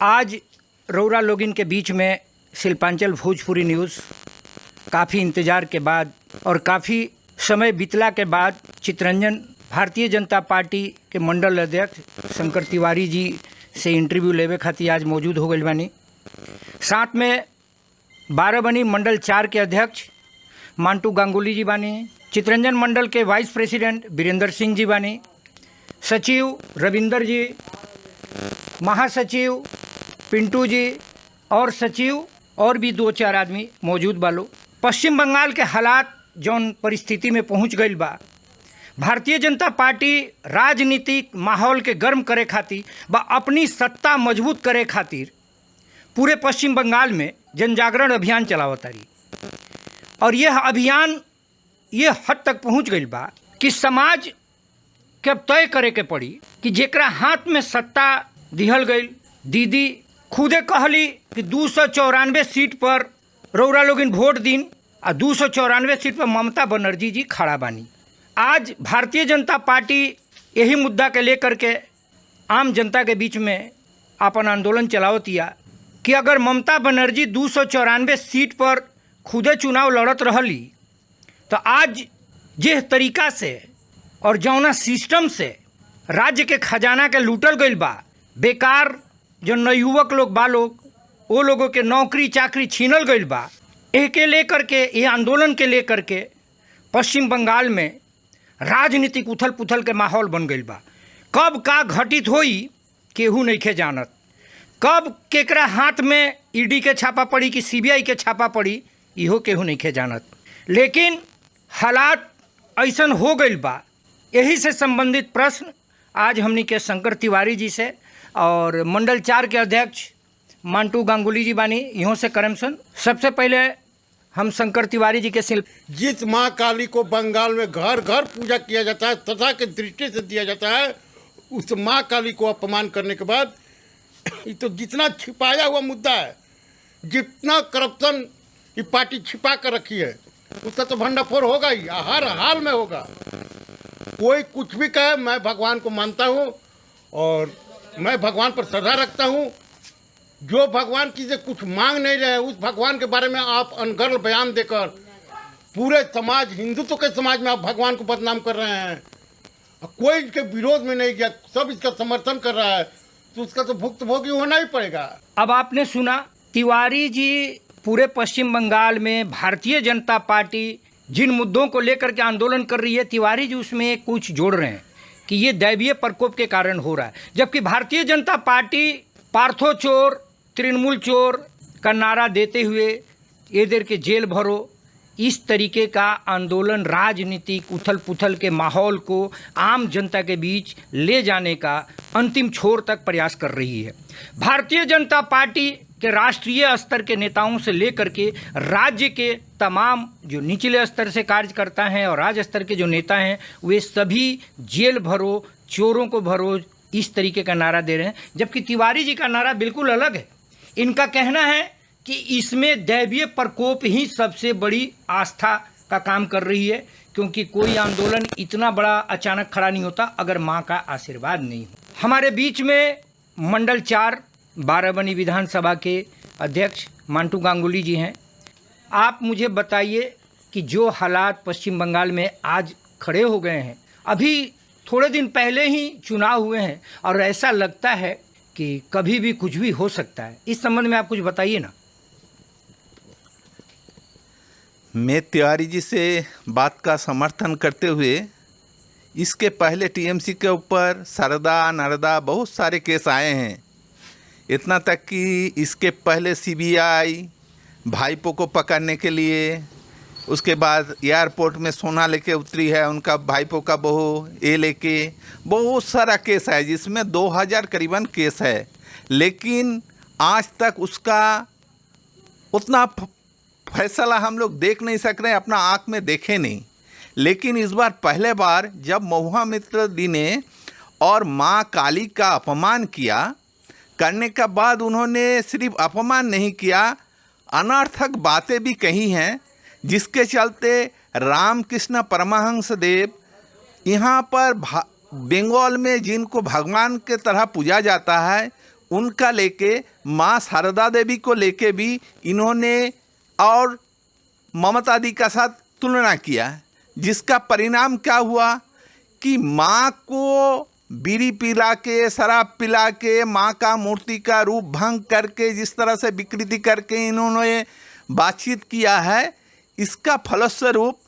आज रौरा लोगिन के बीच में शिल्पांचल भोजपुरी न्यूज़ काफ़ी इंतज़ार के बाद और काफ़ी समय बीतला के बाद चितरंजन भारतीय जनता पार्टी के मंडल अध्यक्ष शंकर तिवारी जी से इंटरव्यू लेवे खातिर आज मौजूद हो गई बानी। साथ में 12 बनी मंडल 4 के अध्यक्ष मांटू गांगुली जी बानी, चितरंजन मंडल के वाइस प्रेसिडेंट वीरेंद्र सिंह जी बानी, सचिव रविंदर जी, महासचिव पिंटू जी और सचिव और भी 2-4 आदमी मौजूद बालो। पश्चिम बंगाल के हालात जौन परिस्थिति में पहुंच गई बा, भारतीय जनता पार्टी राजनीतिक माहौल के गर्म करे खातिर बा अपनी सत्ता मजबूत करे खातिर पूरे पश्चिम बंगाल में जन जागरण अभियान चलावत रही। और यह अभियान ये हद तक पहुंच गई बा कि समाज के अब तय करे के पड़ी कि जेकरा हाथ में सत्ता दिहल गई। दीदी खुदे कहली कि 294 सीट पर रौरा लोगिन वोट दिन और 294 सीट पर ममता बनर्जी जी खड़ा बानी। आज भारतीय जनता पार्टी यही मुद्दा के लेकर के आम जनता के बीच में अपन आंदोलन चलावतिया कि अगर ममता बनर्जी 294 सीट पर खुदे चुनाव लड़त रहली तो आज जिस तरीका से और जौना सिस्टम से राज्य के खजाना के लूटल गई बा, बेकार जो नवयुवक लोग बा लोग वो लोगों के नौकरी चाकरी छीनल गई बा, के लेकर के ये आंदोलन के लेकर के पश्चिम बंगाल में राजनीतिक उथल पुथल के माहौल बन गई बा। कब का घटित होई केहू नहीं खे जानत, कब केकरा हाथ में ईडी के छापा पड़ी कि सीबीआई के छापा पड़ी इहो केहू नहीं खे जानत। लेकिन हालात ऐसन हो गई बा, यही से संबंधित प्रश्न आज हमनी के शंकर तिवारी जी से और मंडल 4 के अध्यक्ष मांटू गांगुली जी बानी इहों से करमसन। सबसे पहले हम शंकर तिवारी जी के शिल्प जिस माँ काली को बंगाल में घर घर पूजा किया जाता है, तथा की दृष्टि से दिया जाता है, उस माँ काली को अपमान करने के बाद ये तो जितना छिपाया हुआ मुद्दा है, जितना करप्शन ये पार्टी छिपा कर रखी है, उसका तो भंडाफोड़ होगा ही, हर हाल में होगा। कोई कुछ भी कहे, मैं भगवान को मानता हूँ और मैं भगवान पर श्रद्धा रखता हूँ। जो भगवान की से कुछ मांग नहीं रहे, उस भगवान के बारे में आप अनर्गल बयान देकर पूरे समाज, हिंदुत्व के समाज में आप भगवान को बदनाम कर रहे हैं। कोई इसके विरोध में नहीं गया, सब इसका समर्थन कर रहा है, तो उसका तो भुक्तभोगी होना ही पड़ेगा। अब आपने सुना तिवारी जी पूरे पश्चिम बंगाल में भारतीय जनता पार्टी जिन मुद्दों को लेकर के आंदोलन कर रही है, तिवारी जी उसमें कुछ जोड़ रहे हैं कि ये दैवीय प्रकोप के कारण हो रहा है। जबकि भारतीय जनता पार्टी पार्थो चोर तृणमूल चोर का नारा देते हुए ये देर के जेल भरो, इस तरीके का आंदोलन राजनीतिक उथल पुथल के माहौल को आम जनता के बीच ले जाने का अंतिम छोर तक प्रयास कर रही है। भारतीय जनता पार्टी के राष्ट्रीय स्तर के नेताओं से लेकर के राज्य के तमाम जो निचले स्तर से कार्यकर्ता हैं और राज्य स्तर के जो नेता हैं, वे सभी जेल भरो, चोरों को भरो, इस तरीके का नारा दे रहे हैं। जबकि तिवारी जी का नारा बिल्कुल अलग है। इनका कहना है कि इसमें दैवीय प्रकोप ही सबसे बड़ी आस्था का काम कर रही है, क्योंकि कोई आंदोलन इतना बड़ा अचानक खड़ा नहीं होता अगर माँ का आशीर्वाद नहीं हो। हमारे बीच में मंडल 4 12 बनी विधानसभा के अध्यक्ष मांटू गांगुली जी हैं। आप मुझे बताइए कि जो हालात पश्चिम बंगाल में आज खड़े हो गए हैं, अभी थोड़े दिन पहले ही चुनाव हुए हैं और ऐसा लगता है कि कभी भी कुछ भी हो सकता है, इस संबंध में आप कुछ बताइए ना। मैं तिवारी जी से बात का समर्थन करते हुए, इसके पहले टीएमसी के ऊपर सरदा नरदा बहुत सारे केस आए हैं, इतना तक कि इसके पहले सीबीआई भाईपो को पकड़ने के लिए, उसके बाद एयरपोर्ट में सोना लेके उतरी है उनका भाईपो का बहू, ये लेके बहुत सारा केस है जिसमें 2000 करीबन केस है। लेकिन आज तक उसका उतना फैसला हम लोग देख नहीं सक रहे, अपना आँख में देखे नहीं। लेकिन इस बार पहले बार जब महुआ मित्र दी ने और माँ काली का अपमान किया, करने के बाद उन्होंने सिर्फ अपमान नहीं किया, अनर्थक बातें भी कही हैं, जिसके चलते रामकृष्ण परमहंस देव यहाँ पर बंगाल में जिनको भगवान के तरह पूजा जाता है, उनका लेके माँ शारदा देवी को लेके भी इन्होंने और ममता दी का साथ तुलना किया, जिसका परिणाम क्या हुआ कि माँ को बीड़ी पिला के, शराब पिला के, माँ का मूर्ति का रूप भंग करके, जिस तरह से विकृति करके इन्होंने बातचीत किया है, इसका फलस्वरूप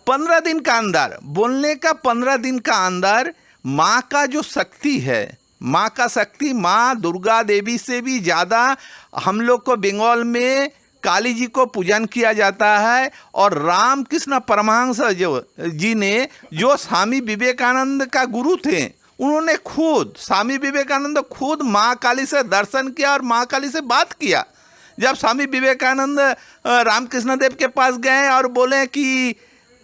15 दिन का अंदर, बोलने का 15 दिन का अंदर माँ का जो शक्ति है, माँ का शक्ति, माँ दुर्गा देवी से भी ज़्यादा हम लोग को बंगाल में काली जी को पूजन किया जाता है। और रामकृष्ण परमहंस जी ने, जो स्वामी विवेकानंद का गुरु थे, उन्होंने खुद, स्वामी विवेकानंद खुद माँ काली से दर्शन किया और माँ काली से बात किया। जब स्वामी विवेकानंद रामकृष्ण देव के पास गए और बोले कि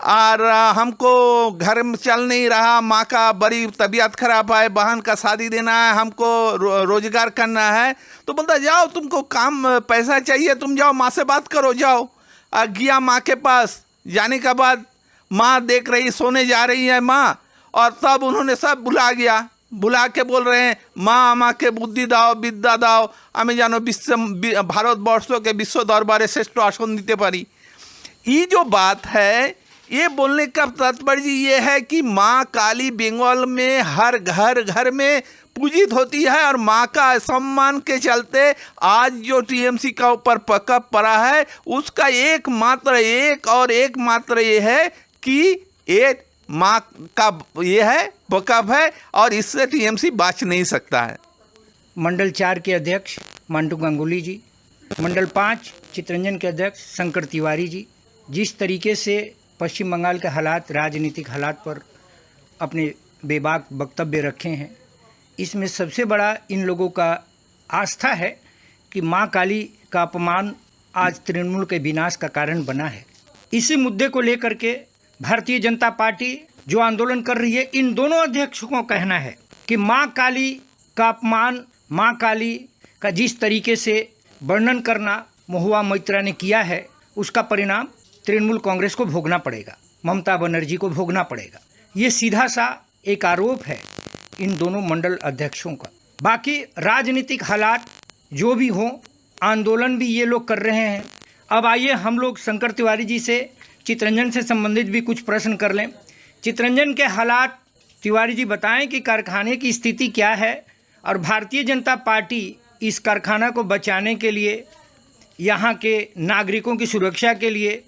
और हमको घर में चल नहीं रहा, माँ का बड़ी तबीयत खराब है, बहन का शादी देना है, हमको रोजगार करना है, तो बोलता जाओ, तुमको काम पैसा चाहिए, तुम जाओ माँ से बात करो, जाओ। गया माँ के पास, जाने के बाद माँ देख रही, सोने जा रही है माँ, और तब उन्होंने सब बुला के बोल रहे हैं, माँ আমাকে বুদ্ধি দাও, বিদ্যা দাও, আমি যেন ভারতবর্ষকে বিশ্ব দরবারে শ্রেষ্ঠ আসন দিতে পারি। ये जो बात है, ये बोलने का तात्पर्य ये है कि माँ काली बंगाल में हर घर में पूजित होती है, और माँ का सम्मान के चलते आज जो टीएमसी का ऊपर पकड़ पड़ा है, उसका एकमात्र ये है कि ये माँ का ये है वक़्फ़ है, और इससे टीएमसी बच नहीं सकता है। मंडल 4 के अध्यक्ष मंटू गंगुली जी, मंडल 5 चितरंजन के अध्यक्ष शंकर तिवारी जी, जिस तरीके से पश्चिम बंगाल के हालात, राजनीतिक हालात पर अपने बेबाक वक्तव्य रखे हैं, इसमें सबसे बड़ा इन लोगों का आस्था है कि माँ काली का अपमान आज तृणमूल के विनाश का कारण बना है। इसी मुद्दे को लेकर के भारतीय जनता पार्टी जो आंदोलन कर रही है, इन दोनों अध्यक्षों को कहना है कि माँ काली का अपमान, माँ काली का जिस तरीके से वर्णन करना महुआ मोइत्रा ने किया है, उसका परिणाम तृणमूल कांग्रेस को भोगना पड़ेगा, ममता बनर्जी को भोगना पड़ेगा। ये सीधा सा एक आरोप है इन दोनों मंडल अध्यक्षों का। बाकी राजनीतिक हालात जो भी हों, आंदोलन भी ये लोग कर रहे हैं। अब आइए हम लोग शंकर तिवारी जी से, चितरंजन से संबंधित भी कुछ प्रश्न कर लें। चितरंजन के हालात तिवारी जी बताएं कि कारखाने की स्थिति क्या है, और भारतीय जनता पार्टी इस कारखाना को बचाने के लिए, यहाँ के नागरिकों की सुरक्षा के लिए,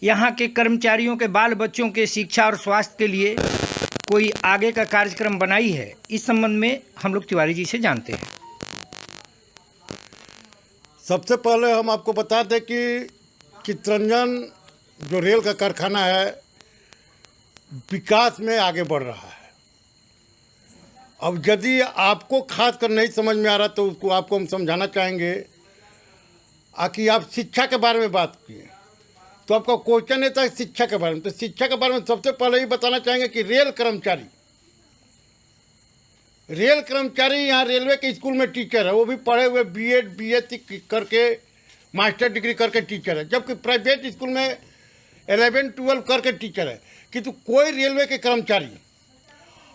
यहाँ के कर्मचारियों के बाल बच्चों के शिक्षा और स्वास्थ्य के लिए कोई आगे का कार्यक्रम बनाई है। इस संबंध में हम लोग तिवारी जी से जानते हैं। सबसे पहले हम आपको बता दें कि चितरंजन जो रेल का कारखाना है, विकास में आगे बढ़ रहा है। अब यदि आपको खास कर नहीं समझ में आ रहा तो उसको आपको हम समझाना चाहेंगे। कि आप शिक्षा के बारे में बात किए, तो आपका क्वेश्चन है था शिक्षा के बारे में, तो शिक्षा के बारे में सबसे पहले ही बताना चाहेंगे कि रेल कर्मचारी यहाँ रेलवे के स्कूल में टीचर है, वो भी पढ़े हुए बीएड बीएससी करके मास्टर डिग्री करके टीचर है, जबकि प्राइवेट स्कूल में 11-12 करके टीचर है। किंतु कोई रेलवे के कर्मचारी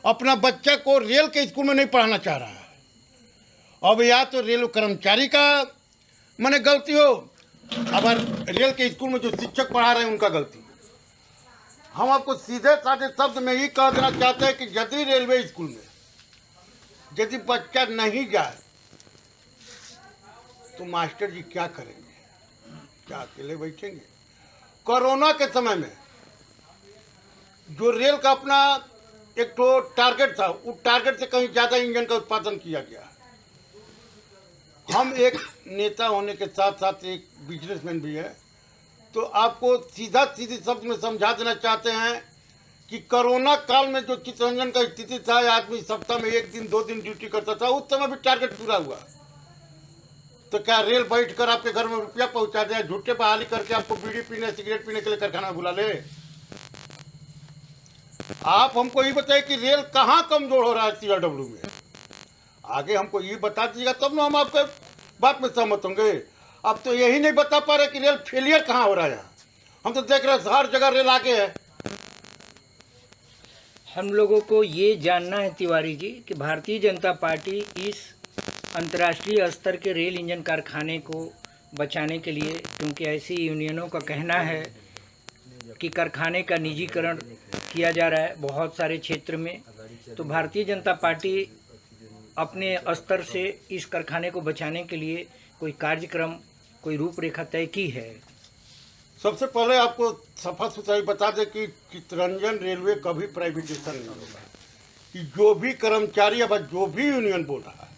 अपना बच्चा को रेल के स्कूल में नहीं पढ़ाना चाह रहा है। अब या तो रेल कर्मचारी का माने गलती हो, अगर रेल के स्कूल में जो शिक्षक पढ़ा रहे हैं उनका गलती। हम आपको सीधे साधे शब्द में ही कह देना चाहते हैं कि यदि रेलवे स्कूल में यदि बच्चा नहीं जाए तो मास्टर जी क्या करेंगे? क्या अकेले बैठेंगे? कोरोना के समय में जो रेल का अपना एक तो टारगेट था, उस टारगेट से कहीं ज़्यादा इंजन का उत्पादन किया गया। हम एक नेता होने के साथ साथ एक बिजनेसमैन भी है, तो आपको सीधे शब्द में समझा देना चाहते हैं कि कोरोना काल में जो चितरंजन का स्थिति था, आदमी सप्ताह में 1 दिन 2 दिन ड्यूटी करता था, उस समय भी टारगेट पूरा हुआ। तो क्या रेल बैठकर आपके घर में रुपया पहुंचा दे, झूठे बहाली करके आपको बीड़ी पीने सिगरेट पीने के लिए कारखाना में बुला ले? आप हमको ये बताइए कि रेल कहाँ कमजोर हो रहा है CRW में? आगे हमको ये बता दीजिएगा तब ना हम आपके बात में सहमत होंगे। अब तो यही नहीं बता पा रहे कि रेल फेलियर कहाँ हो रहा है। हम तो देख रहे हैं हर जगह रेल आगे है। हम लोगों को ये जानना है तिवारी जी कि भारतीय जनता पार्टी इस अंतर्राष्ट्रीय स्तर के रेल इंजन कारखाने को बचाने के लिए, क्योंकि ऐसी यूनियनों का कहना है कि कारखाने का निजीकरण किया जा रहा है बहुत सारे क्षेत्र में, तो भारतीय जनता पार्टी अपने स्तर से इस कारखाने को बचाने के लिए कोई कार्यक्रम, कोई रूपरेखा तय की है। सबसे पहले आपको सफा सुथराई बता दें कि चितरंजन रेलवे कभी प्राइवेटाइजेशन नहीं होगा। कि जो भी कर्मचारी अब जो भी यूनियन बोल रहा है,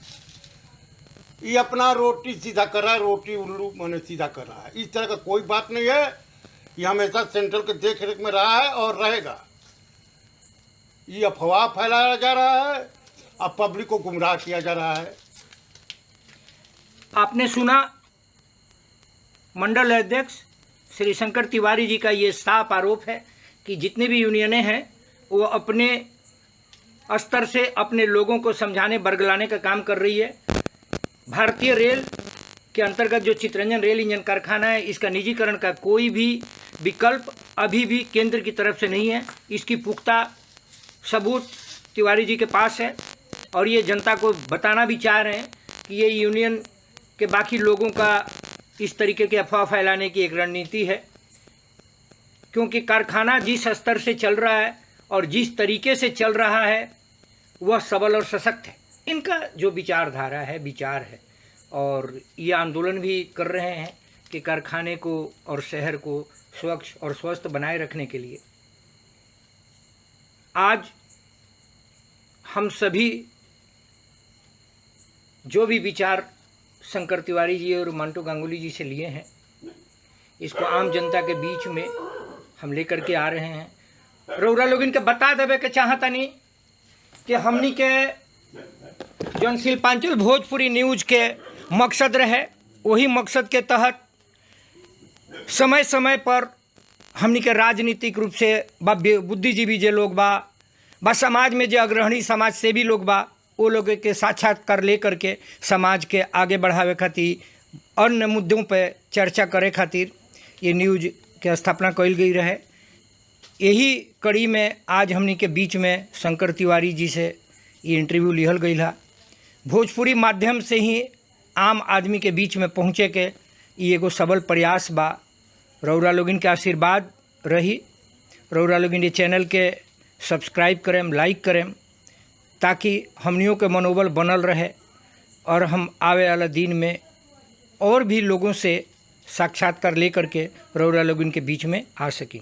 ये अपना रोटी सीधा कर रहा है, रोटी उल्लू मैंने सीधा कर रहा है। इस तरह का कोई बात नहीं है। ये हमेशा सेंट्रल के देख रेख में रहा है और रहेगा। ये अफवाह फैलाया जा रहा है, अब पब्लिक को गुमराह किया जा रहा है। आपने सुना मंडल अध्यक्ष श्री शंकर तिवारी जी का ये साफ आरोप है कि जितनी भी यूनियनें हैं वो अपने स्तर से अपने लोगों को समझाने बरगलाने का काम कर रही है। भारतीय रेल के अंतर्गत जो चितरंजन रेल इंजन कारखाना है, इसका निजीकरण का कोई भी विकल्प अभी भी केंद्र की तरफ से नहीं है। इसकी पुख्ता सबूत तिवारी जी के पास है और ये जनता को बताना भी चाह रहे हैं कि ये यूनियन के बाकी लोगों का इस तरीके के अफवाह फैलाने की एक रणनीति है, क्योंकि कारखाना जिस स्तर से चल रहा है और जिस तरीके से चल रहा है वह सबल और सशक्त है। इनका जो विचारधारा है, विचार है, और ये आंदोलन भी कर रहे हैं कि कारखाने को और शहर को स्वच्छ और स्वस्थ बनाए रखने के लिए। आज हम सभी जो भी विचार शंकर तिवारी जी और मंटू गांगुली जी से लिए हैं, इसको आम जनता के बीच में हम लेकर के आ रहे हैं। रउरा लोग इनके बता देवे के चाहता नहीं कि हमनी के जौन शिल्पांचल भोजपुरी न्यूज के मकसद रहे, वही मकसद के तहत समय समय पर हमनी के राजनीतिक रूप से बुद्धिजीवी जे लोग बा समाज में जो अग्रणी समाज सेवी लोग बा, वो लोग के साक्षात्कार ले करके समाज के आगे बढ़ावे खातिर अन्य मुद्दों पर चर्चा करे खातिर ये न्यूज के स्थापना कइल गई रहे। यही कड़ी में आज हमनी के बीच में शंकर तिवारी जी से ये इंटरव्यू लिहल गई है। भोजपुरी माध्यम से ही आम आदमी के बीच में पहुँचे के ये एगो सबल प्रयास बा। रउरा लोगिन के आशीर्वाद रही। रउरा लोगिन ये चैनल के सब्सक्राइब करें, लाइक करें, ताकि हमनियों के मनोबल बनल रहे और हम आवे वाला दिन में और भी लोगों से साक्षात्कार लेकर के रउरा लोगिन के बीच में आ सकें।